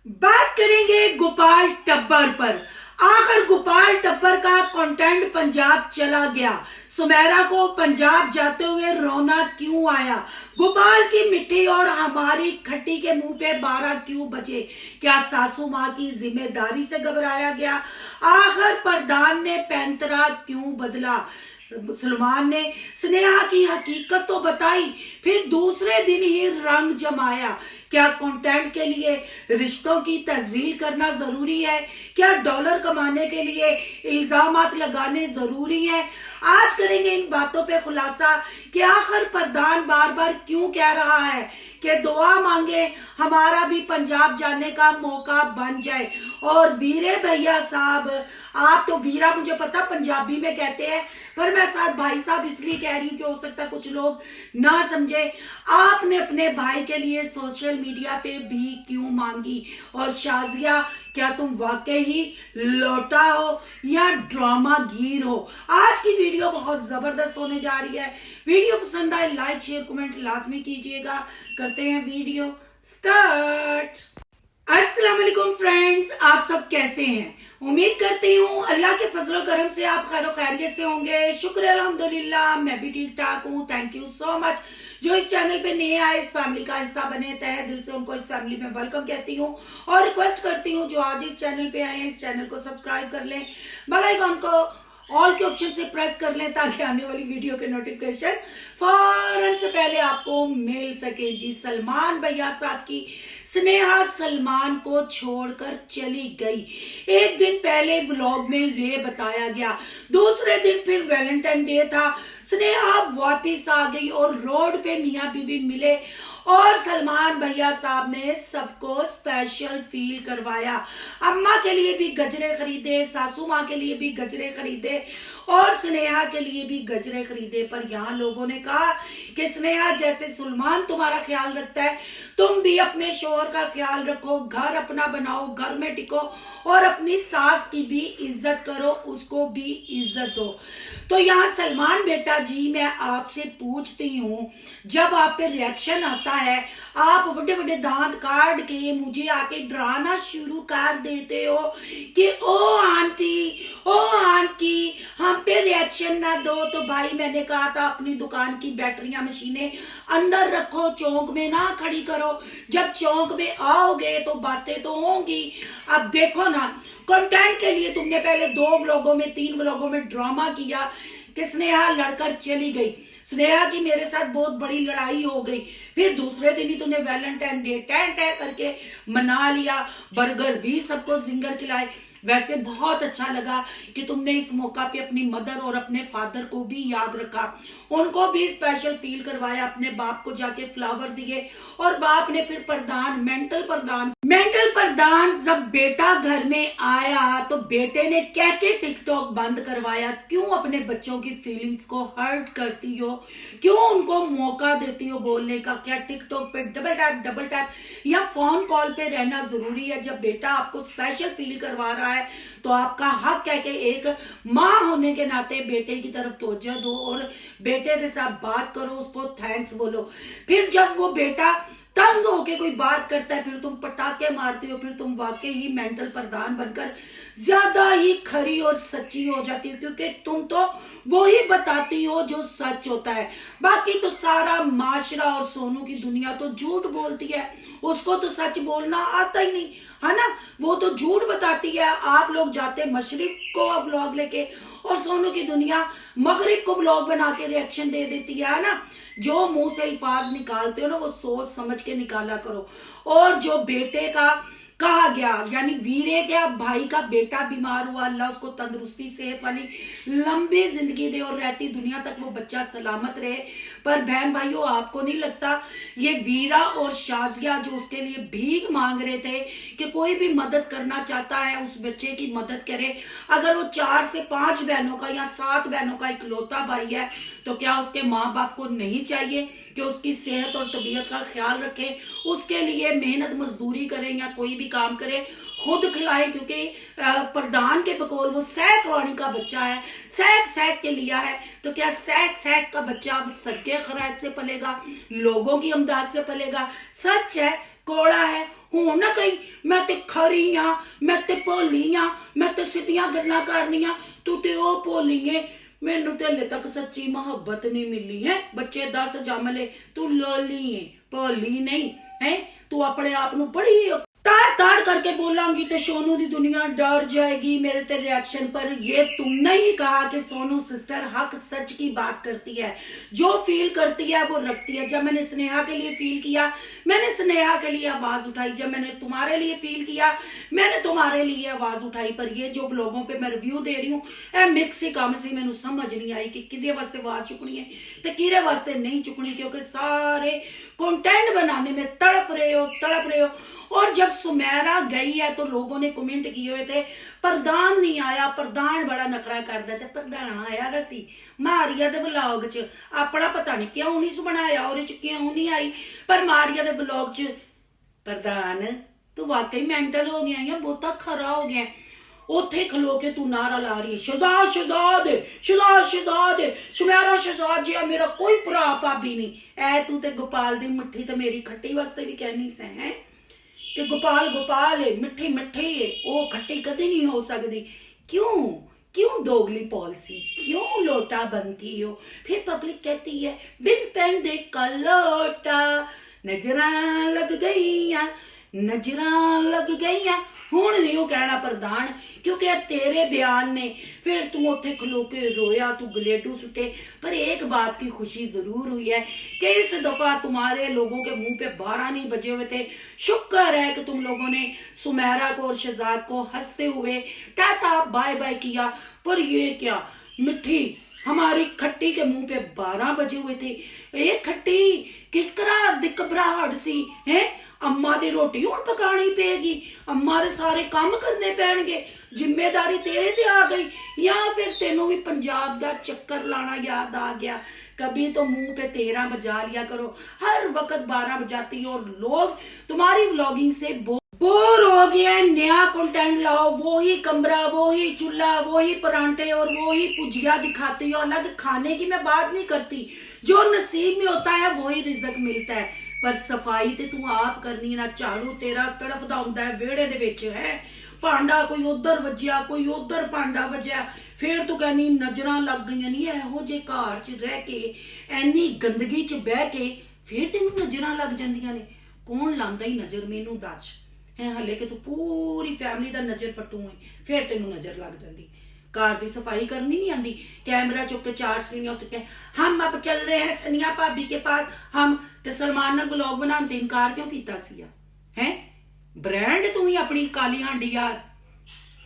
बात करेंगे गोपाल टब्बर पर। आखिर गोपाल टब्बर का कंटेंट पंजाब चला गया। सुमेरा को पंजाब जाते हुए रोना क्यों आया? गोपाल की मिट्टी और हमारी खट्टी के मुंह पे 12 क्यों बजे? क्या सासू माँ की जिम्मेदारी से घबराया गया? आखिर प्रधान ने पैंतरा क्यों बदला? सलमान ने स्नेहा की हकीकत तो बताई, फिर दूसरे दिन ही रंग जमाया। क्या कंटेंट के लिए रिश्तों की तहजील करना जरूरी है? क्या डॉलर कमाने के लिए इल्जामात लगाने जरूरी है? आज करेंगे इन बातों पे खुलासा कि आखिर प्रधान बार बार क्यों कह रहा है कि दुआ मांगे हमारा भी पंजाब जाने का मौका बन जाए। और वीरे भैया साहब, आप तो वीरा मुझे पता पंजाबी में कहते हैं, पर मैं साथ भाई साहब इसलिए कह रही हूँ कि हो सकता है कुछ लोग ना समझे। आपने अपने भाई के लिए सोशल मीडिया पे भी क्यों मांगी? और शाजिया, क्या तुम वाकई ही लौटा हो या ड्रामा गीर हो? आज की वीडियो बहुत जबरदस्त होने जा रही है। वीडियो पसंद आए लाइक शेयर कमेंट लाजमी कीजिएगा। करते हैं वीडियो स्टार्ट। अस्सलाम वालेकुम फ्रेंड्स, आप सब कैसे हैं? उम्मीद करती हूँ अल्लाह के फजलो करम से आप खैर खैरियत से होंगे। शुक्र अल्हम्दुलिल्लाह, मैं भी ठीक ठाक हूँ। Thank you so much. जो इस चैनल पे नए आए, इस फैमिली का हिस्सा बने, तहे दिल से उनको इस फैमिली में वेलकम कहती हूँ और रिक्वेस्ट करती हूँ जो आज इस चैनल पे आए हैं इस चैनल को सब्सक्राइब कर लें, बेल आइकन को ऑल के ऑप्शन से प्रेस कर लें ताकि आने वाली वीडियो के नोटिफिकेशन फौरन से पहले आपको मिल सके। जी, सलमान भैया साहब की स्नेहा सलमान को छोड़कर चली गई। एक दिन पहले व्लॉग में ये बताया गया, दूसरे दिन फिर वैलेंटाइन डे था, स्नेहा वापिस आ गई और रोड पे मियां बीवी मिले और सलमान भैया साहब ने सबको स्पेशल फील करवाया। अम्मा के लिए भी गजरे खरीदे, सासू माँ के लिए भी गजरे खरीदे और स्नेहा के लिए भी गजरे खरीदे। पर यहाँ लोगों ने कहा कि स्नेहा, जैसे सलमान तुम्हारा ख्याल रखता है, तुम भी अपने शोहर का ख्याल रखो, घर अपना बनाओ, घर में टिको और अपनी सास की भी इज्जत करो, उसको भी इज्जत दो। तो यहाँ सलमान बेटा जी, मैं आपसे पूछती हूँ, जब आप पे रिएक्शन आता है, आप बड़े बड़े दांत काट के मुझे आके डराना शुरू कर देते हो कि ओ आंटी हम पे रिएक्शन ना दो। तो भाई, मैंने कहा था अपनी दुकान की बैटरियां मशीनें अंदर रखो, चौक में ना खड़ी करो। जब चौक में आओगे तो बातें तो होंगी। अब देखो ना, कंटेंट के लिए तुमने पहले 2 व्लॉगों में 3 व्लॉगों में ड्रामा किया कि स्नेहा लड़कर चली गई, स्नेहा की मेरे साथ बहुत बड़ी लड़ाई हो गई, फिर दूसरे दिन ही तूने वैलेंटाइन डे टैन करके मना लिया, बर्गर भी सबको जिंगर खिलाए। वैसे बहुत अच्छा लगा कि तुमने इस मौका पे अपनी मदर और अपने फादर को भी याद रखा, उनको भी स्पेशल फील करवाया, अपने बाप को जाके फ्लावर दिए और बाप ने फिर मेंटल प्रधान जब बेटा घर में आया तो बेटे ने क्या के टिकटॉक बंद करवाया। क्यों अपने बच्चों की फीलिंग्स को हर्ट करती हो? क्यों उनको मौका देती हो बोलने का? क्या टिकटॉक पे डबल टैप या फोन कॉल पे रहना जरूरी है? जब बेटा आपको स्पेशल फील करवा रहा है तो आपका हक है कि एक माँ होने के नाते बेटे की तरफ तवज्जो दो और बेटे के साथ बात करो, उसको थैंक्स बोलो। फिर जब वो बेटा तंग होके कोई बात करता है, फिर तुम पटाखे मारते हो, फिर तुम वाकई ही मेंटल प्रधान बनकर ज्यादा ही खरी और सच्ची हो जाती हो, क्योंकि तुम तो वो ही बताती हो जो सच होता है। बाकी तो सारा माशरा और सोनू की दुनिया तो झूठ बोलती है, उसको तो सच बोलना आता ही नहीं है ना, वो तो झूठ बताती है। आप लोग जाते मशरिक को व्लॉग लेके और सोनू की दुनिया मगरिब को व्लॉग बना के रिएक्शन दे देती है ना। जो मुंह से अल्फाज निकालते हो ना, वो सोच समझ के निकाला करो। और जो बेटे का कहा गया, यानी वीरे क्या भाई का बेटा बीमार हुआ, अल्लाह उसको तंदुरुस्ती सेहत वाली लंबी जिंदगी दे और रहती दुनिया तक वो बच्चा सलामत रहे। पर बहन भाइयों, आपको नहीं लगता ये वीरा और शाजिया जो उसके लिए भीख मांग रहे थे कि कोई भी मदद करना चाहता है उस बच्चे की मदद करे? अगर वो 4 से 5 बहनों का या 7 बहनों का इकलौता भाई है तो क्या उसके माँ बाप को नहीं चाहिए कि उसकी सेहत और तबीयत का ख्याल रखें, उसके लिए मेहनत मजदूरी करें या कोई भी काम करें, खुद खिलाएं? क्योंकि प्रधान के बकौल वो सैक वाणी का बच्चा है, सैक के लिया है, तो क्या सैक का बच्चा अब सदके खैरात से पलेगा, लोगों की अमदाद से पलेगा? सच है कोड़ा है हूं ना कहीं मैं ते खरी हाँ, मैं ते भोली हाँ, मैं ते सीधियां गल्लां करनियां, तू ते ओ भोली है। मैनू तो हले तक सच्ची मोहब्बत नहीं मिली है। बच्चे 10 जम ले, तू लोली है, भोली नहीं है। तू अपने आप नू बड़ी ताड़ ताड़ करके बोलांगी तो सोनू दी दुनिया डर जाएगी मेरे ते रिएक्शन पर। ये तुमने ही कहा कि सोनू सिस्टर हक सच की बात करती है, जो फील करती है वो रखती है। जब मैंने स्नेहा के लिए फील किया, मैंने स्नेहा के लिए आवाज उठाई। जब मैंने तुम्हारे लिए फील किया, मैंने तुम्हारे लिए आवाज उठाई। पर ये जो लोगों पे मैं रिव्यू दे रही हूँ, ए मिक्स ही काम सी मैनू समझ नहीं आई कि किदे वास्ते आवाज चुकनी है ते किरे वास्ते नहीं चुकनी, क्योंकि सारे कंटेंट बनाने में तड़प रहे हो। और जब सुमेरा गई है तो लोगों ने कमेंट किए हुए थे प्रधान नहीं आया, प्रधान बड़ा नखरा करदा ते प्रधान आया ना सी मारिया दे ब्लॉग च। अपना पता नहीं क्यों नहीं बनाया और क्यों नहीं आई, पर मारिया दे ब्लॉग च प्रधान तू वाकई मेंटल हो गया या बहुता खरा हो गया। उथे खलो के तू नारा ला रही है शहजाद शहजाद शहजाद शहजाद सुमेरा शहजाद जी मेरा कोई भरा भाभी नहीं। ऐ तू ते गोपाल दी मिठी ते मेरी खट्टी वास्ते भी कहनी से है कि गोपाल गोपाल है, मिठी मिठी है, वो खट्टी कभी नहीं हो सकती। क्यों दोगली पॉलिसी, क्यों लोटा बनती हो? फिर पब्लिक कहती है बिन पेन दे कलोटा नजरां लग गईयां, नजरां लग गईयां। हुण नहीं वो कहना प्रधान, क्योंकि तेरे बयान ने फिर तू उत्थे खलो के रोया, तू गलेडू सुटे। पर एक बात की खुशी जरूर हुई है कि इस दफा तुम्हारे लोगों के मुंह पे 12 नहीं बजे हुए थे। शुक्र है कि तुम लोगों ने सुमेरा को और शहजाद को हंसते हुए टाटा बाय बाय किया। पर ये क्या मिठी हमारी खट्टी के मुंह पे 12 बजे हुए थे। ये खट्टी किस तरह दी घबराहट सी है? अम्मा दी रोटी हुण पकानी पेगी, अम्मा दे सारे काम करने पैणगे, जिम्मेदारी तेरे ते आ गई। या फिर तेनों भी पंजाब दा चक्कर लाना याद आ गया? कभी तो मुंह पे 13 बजा लिया करो, हर वक्त 12 बजाती हो। और लोग तुम्हारी व्लॉगिंग से बोर हो गया। नया कंटेंट लाओ, वो ही कमरा, वो ही चूल्हा, वो ही परांठे और वो ही भुजिया दिखाती हो। अलग खाने की मैं बात नहीं करती, जो नसीब में होता है वो ही रिजक मिलता है। पर सफाई ते तू आप करनी ना, झाड़ू तेरा तड़फदा हुंदा है वेड़े दे विच है। भांडा कोई उधर वज्या, कोई उधर भांडा वज्या, फिर तू कहनी नजरां लग गई। नहीं इहो जे घर च रह के एनी गंदगी च बह के फिर तेनू नजरां लग जांदियां ने। कौन लांदा ही नजर मैनू दस है? हले कि तू पूरी फैमिली दा नजर पट्टू है, फिर तेनू नजर लग जाती। घर की सफाई करनी नहीं आती, कैमरा चुक के 4 सीढ़ियां उठ के हम अब चल रहे हैं सनिया भाभी के पास। हम ते सलमान नाल व्लॉग बनाने ते इनकार क्यों कीता सीगा? है ब्रांड तू ही अपनी काली हांडी यार,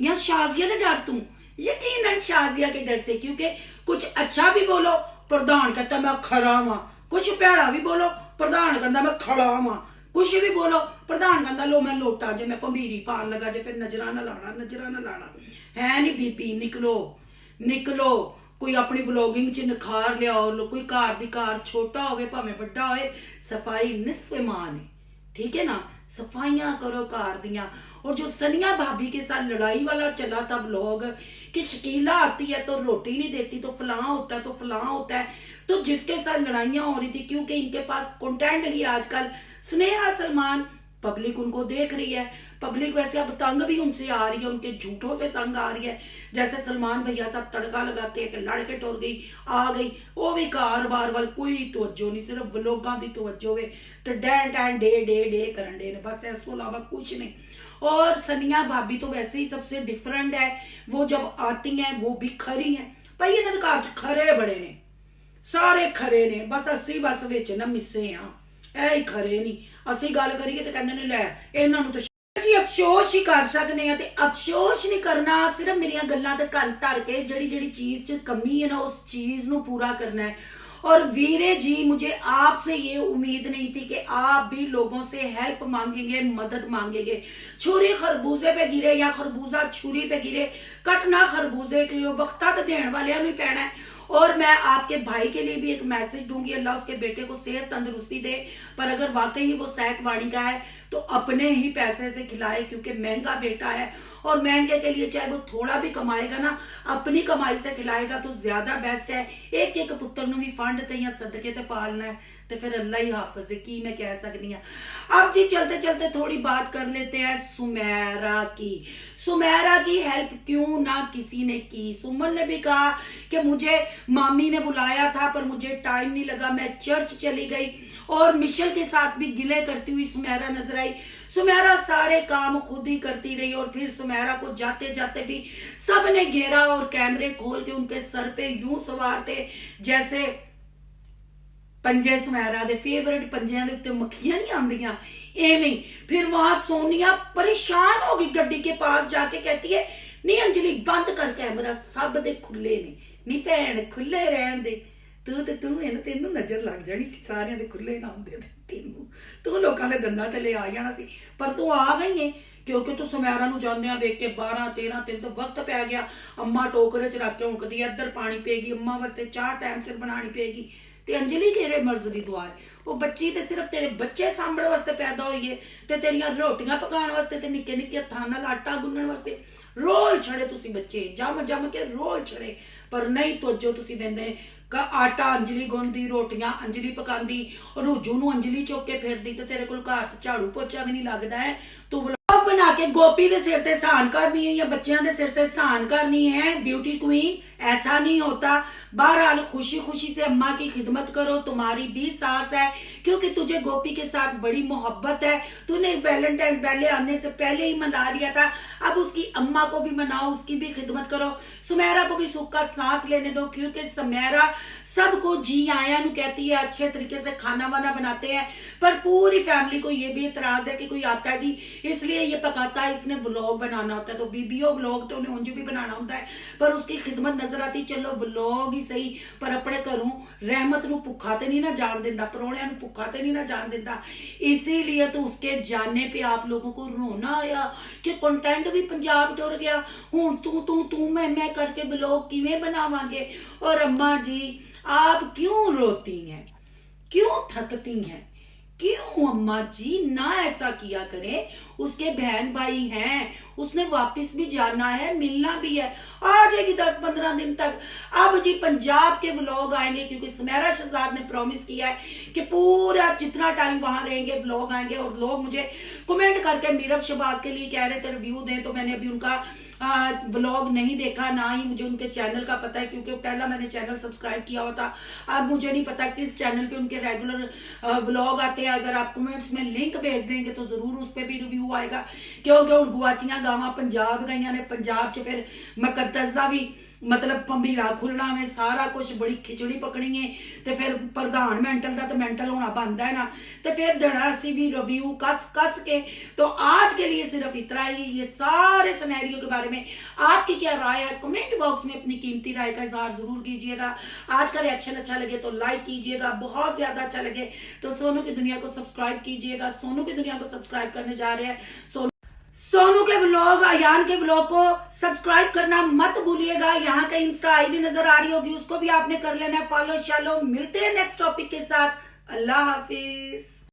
या शाजिया दे डर तू? यकीनन शाजिया के डर से, क्योंकि कुछ अच्छा भी बोलो प्रधान कहता मैं खरा वां, कुछ भैड़ा भी बोलो प्रधान कहता मैं खड़ा वां, कुछ भी बोलो प्रधान कहता लो मैं लोटा जे मैं भंबीरी पान लगा जे, फिर नजरा ना लाना, नजरा ना लाना। है नहीं बीबी, निकलो कोई अपनी व्लॉगिंग च निखार लियाओ। कोई घर दी कार छोटा होवे भावें बड़ा होए, सफाई निसफ ईमान है, ठीक है ना? सफाइयां करो घर दियां। और जो सनिया भाभी के साथ लड़ाई वाला चला था व्लॉग कि शकीला आती है तो रोटी नहीं देती, तो फलां होता है, तो फलां होता है, तो जिसके साथ लड़ाइयां हो रही थी क्योंकि इनके पास कंटेंट ही आजकल स्नेहा सलमान, पब्लिक उनको देख रही है। पब्लिक वैसे अब तंग भी उनसे आ रही है, उनके झूठों से तंग आ रही है। जैसे सलमान भैया साहब तड़का लगाते हैं कि लड़के टुर गई आ गई, वो भी कारोबार वाल कोई तवज्जो नहीं, सिर्फ व्लॉगां दी तवज्जो वे तो डैन डैन डे डे डे करन डे ने, बस इस तो अलावा कुछ नहीं। और सनिया भाभी तो वैसे ही सबसे डिफरेंट है, वो जब आती हैं वो भी खरी हैं। भाई इन्होंने घर च खरे बड़े ने, सारे खरे ने, बस असी बस विच ना मिसे हाँ, ऐ ही खरे नहीं। असी गल करिए तो कहंदे ने लै इन्हां नूं तो ਅਸੀਂ अफसोस ही कर सकते हैं। तो अफसोस नहीं करना, सिर्फ मेरिया गल्लां ते कन धर के जिहड़ी चीज़ च कमी है ना उस चीज़ नूं पूरा करना है। और वीरे जी मुझे आपसे ये उम्मीद नहीं थी कि आप भी लोगों से हेल्प मांगेंगे, मदद मांगेंगे। छुरी खरबूजे पे गिरे या खरबूजा छुरी पे गिरे, कटना खरबूजे के वक्ता तो देने वाले नहीं पैना है। और मैं आपके भाई के लिए भी एक मैसेज दूंगी, अल्लाह उसके बेटे को सेहत तंदुरुस्ती दे, पर अगर वाकई वो सैक वाणी का है तो अपने ही पैसे से खिलाए, क्योंकि महंगा बेटा है। और महंगे के लिए चाहे वो थोड़ा भी कमाएगा ना, अपनी कमाई से खिलाएगा तो ज्यादा बेस्ट है। एक एक पुत्र नूं भी फंड ते या सदके ते पालना है तो फिर अल्लाह ही हाफिज है, की मैं कह सकती हूँ। अब जी चलते चलते थोड़ी बात कर लेते हैं सुमेरा की। सुमेरा की हेल्प क्यों ना किसी ने की। सुमन ने भी कहा कि मुझे मामी ने बुलाया था पर मुझे टाइम नहीं लगा, मैं चर्च चली गई। और मिशेल के साथ भी गिले करती हुई सुमेरा नजर आई। सुमेरा सारे काम खुद ही करती रही और फिर सुमेरा को जाते जाते भी सब ने घेरा और कैमरे खोल के उनके सर पे यूं सवारते जैसे पंजे सुमेरा दे फेवरेट पंजियां दे उत्ते मक्खियां नहीं आंदियां एवें। फिर वहां सोनिया परेशान हो गई, गड्डी के पास जाके कहती है नहीं अंजलि बंद कर कैमरा, सब दे खुले ने, नहीं भैन खुले रहन दे, तू ते तू है ना, तेनू नजर लग जानी सारियां दे खुले ना होंदे तेनू, तू लोकां दे दंदां थले आ जाना सी, पर तू आ गई है क्योंकि तू सुमेरा नू जांदियां वेख के 12-13 दिन तो वक्त पै गया। अम्मा टोकरे च रख के उंकदी है, इधर पानी पेगी, अम्मा वास्ते चाह टाइम सिर बनानी पेगी, ते अंजलि केरे मर्ज दी दुआ है, वो बच्ची ते सिर्फ तेरे बच्चे सांभण वास्ते पैदा होई है ते तेरियां रोटियां पकाउण वास्ते ते निक्के निक्के हत्थां नाल आटा गुन्नण वास्ते रोल छड़े तुसी बच्चे जम जम के रोल छड़े, पर नहीं तवज्जो तुसी देंदे का आटा अंजलि गुंदी, रोटियां अंजलि पकांदी, रूजू नू अंजलि चुक के फिरदी ते तेरे कोल घर च झाड़ू पोछा भी नहीं लगदा है। तू व्लॉग बना के गोपी दे सिर ते सहन करनी है या बच्चियां दे सिर ते सहन करनी है ब्यूटी क्वीन, ऐसा नहीं होता। बहरहाल खुशी खुशी से अम्मा की खिदमत करो, तुम्हारी भी सास है क्योंकि तुझे गोपी के साथ बड़ी मोहब्बत है, तूने वैलेंटाइन पहले आने से पहले ही मना लिया था, अब उसकी अम्मा को भी मनाओ, उसकी भी खिदमत करो, सुमेरा को भी सुख का सांस लेने दो क्योंकि सुमेरा सबको जी आया नु कहती है, अच्छे तरीके से खाना वाना बनाते हैं, पर पूरी फैमिली को ये भी इतराज है कि कोई आता है जी इसलिए ये पकाता है, इसने व्लॉग बनाना होता है, तो बीबीओ व्लॉग तो उन्हें उंज भी बनाना होता है, पर उसकी खिदमत नजर आती, चलो व्लॉग ही सही पर अपने घरों रहमत नू भुखा ते नहीं ना जान देंदा, परोणियां नू भुखा ते नहीं ना जान देंदा, इसीलिए तो उसके जाने पे आप लोगों को रोना आया कि कंटेंट भी पंजाब टुर गया, हुण तू मैं करके व्लॉग किवें बनावांगे। और अम्मा जी आप क्यों रोती हैं, क्यों थकती हैं, क्यों अम्मा जी ना ऐसा किया करें, उसके बहन भाई हैं, उसने वापस भी जाना है, मिलना भी है, आ जाएगी 10-15 दिन तक। अब जी पंजाब के व्लॉग आएंगे क्योंकि सुमेरा शहजाद ने प्रॉमिस किया है कि पूरा जितना टाइम वहां रहेंगे व्लॉग आएंगे। और लोग मुझे कमेंट करके मीरब शहबाज के लिए कह रहे थे रिव्यू दें, तो मैंने अभी उनका व्लॉग नहीं देखा, ना ही मुझे उनके चैनल का पता है क्योंकि पहला मैंने चैनल सब्सक्राइब किया हुआ था, अब मुझे नहीं पता किस चैनल पे उनके रेगुलर व्लॉग आते हैं। अगर आप कमेंट्स में लिंक भेज देंगे तो जरूर उस पर भी रिव्यू आएगा क्योंकि हुण गुआचियां गावां पंजाब गईयां ने, पंजाब च फिर मुकद्दस दा भी मतलब भंबीरा खुलना में सारा कुछ बड़ी खिचड़ी पकनी है, तो फिर प्रधान मेंटल का तो मेंटल होना बनता है ना, तो फिर देना असी भी रिव्यू कस के। तो आज के लिए सिर्फ इतना ही, ये सारे सिनेरियो के बारे में आपकी क्या राय है कमेंट बॉक्स में अपनी कीमती राय का इजहार जरूर कीजिएगा। आज का रिएक्शन अच्छा लगे तो लाइक कीजिएगा, बहुत ज्यादा अच्छा लगे तो सोनू की दुनिया को सब्सक्राइब कीजिएगा। सोनू की दुनिया को सब्सक्राइब करने जा रहे हैं, सोनू के व्लॉग, अयान के व्लॉग को सब्सक्राइब करना मत भूलिएगा। यहाँ का इंस्टा आईडी नजर आ रही होगी, उसको भी आपने कर लेना है फॉलो। चलो मिलते हैं नेक्स्ट टॉपिक के साथ, अल्लाह हाफिज।